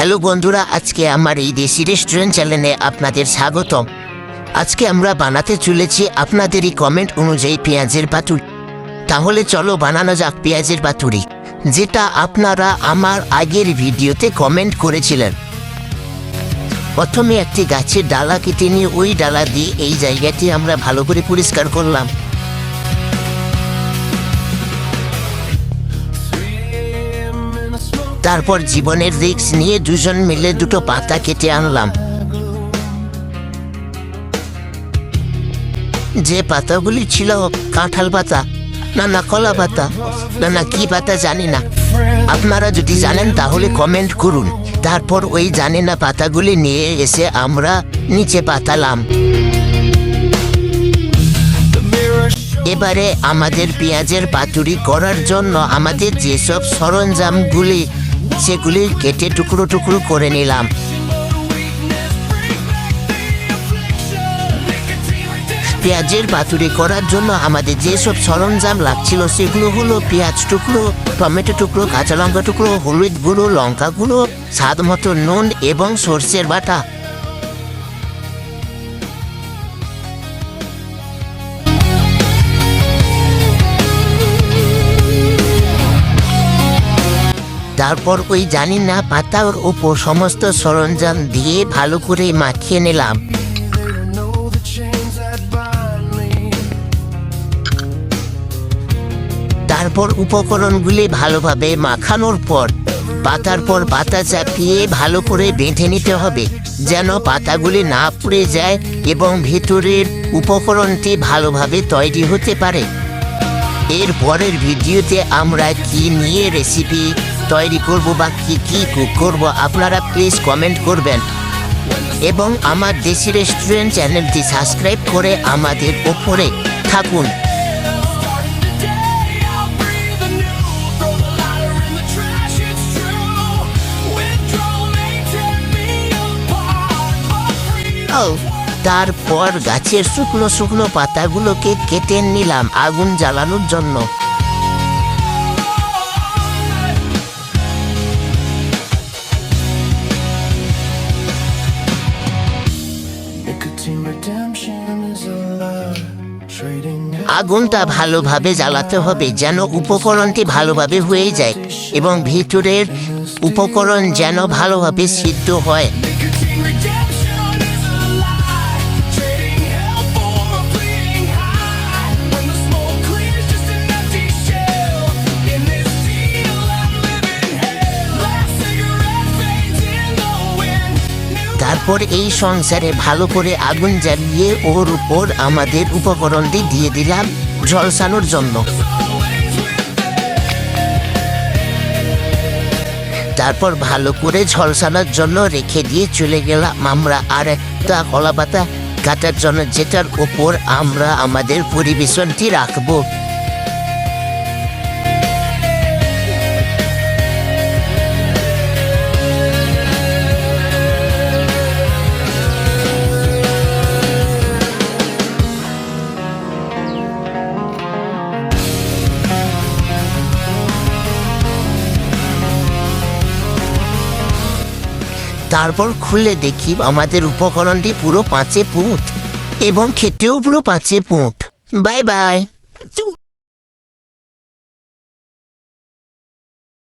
Hello বন্ধুরা, আজকে আমার এই দেশি রেস্টুরেন্ট চ্যানেলে আপনাদের স্বাগতম। আজকে আমরা বানাতে চলেছি আপনাদেরই কমেন্ট অনুযায়ী পেঁয়াজের পাতুরি। তাহলে চলো বানানো যাক পেঁয়াজের পাতুরি, যেটা আপনারা আমার আগের ভিডিওতে কমেন্ট করেছিলেন। প্রথমে একটি গাছের ডালা কেটে নিয়ে ওই ডালা দিয়ে এই জায়গাটি আমরা ভালো করে পরিষ্কার করলাম। তারপর জীবনের রিস্ক নিয়ে দুজন মিলে দুটো পাতা কেটে আনলাম। যে পাতাগুলি ছিল কাঁঠাল পাতা, না কলা পাতা, না কি পাতা জানি না, আপনারা যদি জানেন তাহলে কমেন্ট করুন। তারপর ওই জানি না পাতাগুলি নিয়ে এসে আমরা নিচে পাতালাম। এবারে আমাদের পেঁয়াজের পাতুরি করার জন্য আমাদের যেসব সরঞ্জামগুলি সেগুলি কেটে টুকরো টুকরো করে নিলাম। পেঁয়াজের পাতুরি করার জন্য আমাদের যেসব সরঞ্জাম লাগছিল সেগুলো হলো পেঁয়াজ টুকরো, টমেটো টুকরো, কাঁচা লঙ্কা টুকরো, হলুদ গুঁড়ো, লঙ্কা গুঁড়ো, স্বাদ মতো নুন এবং সর্ষের বাটা। তারপর ওই জানি না পাতার ওপর সমস্ত সরঞ্জাম দিয়ে ভালো করে মাখিয়ে নিলাম। তারপর উপকরণগুলি ভালোভাবে মাখানোর পর পাতা চাপিয়ে ভালো করে বেঁধে নিতে হবে, যেন পাতাগুলি না পুড়ে যায় এবং ভেতরের উপকরণটি ভালোভাবে তৈরি হতে পারে। এর পরের ভিডিওতে আমরা কি নিয়ে রেসিপি তৈরি করব বা কি কুক করব আপনারা প্লিজ কমেন্ট করবেন এবং আমার দেশি রেস্টুরেন্ট চ্যানেলটি সাবস্ক্রাইব করে আমাদের ওপরে থাকুন। তারপর গাছের শুকনো শুকনো পাতাগুলোকে কেটে নিলাম আগুন জ্বালানোর জন্য। আগুনটা ভালোভাবে জ্বালাতে হবে যেন উপকরণটি ভালোভাবে হয়ে যায় এবং ভিতরের উপকরণ যেন ভালোভাবে সিদ্ধ হয়। তারপর এই সংসারে ভালো করে আগুন জ্বালিয়ে ওর উপর আমাদের উপকরণটি দিয়ে দিলাম ঝলসানোর জন্য। তারপর ভালো করে ঝলসানোর জন্য রেখে দিয়ে চলে গেলাম আমরা আর একটা কলা পাতা কাটার জন্য, যেটার উপর আমরা আমাদের পরিবেশনটি রাখবো। তারপর খুলে দেখি আমাদের উপকরণটি পুরো 5 ফুট এবং খেতেও পুরো 5 ফুট। Bye bye.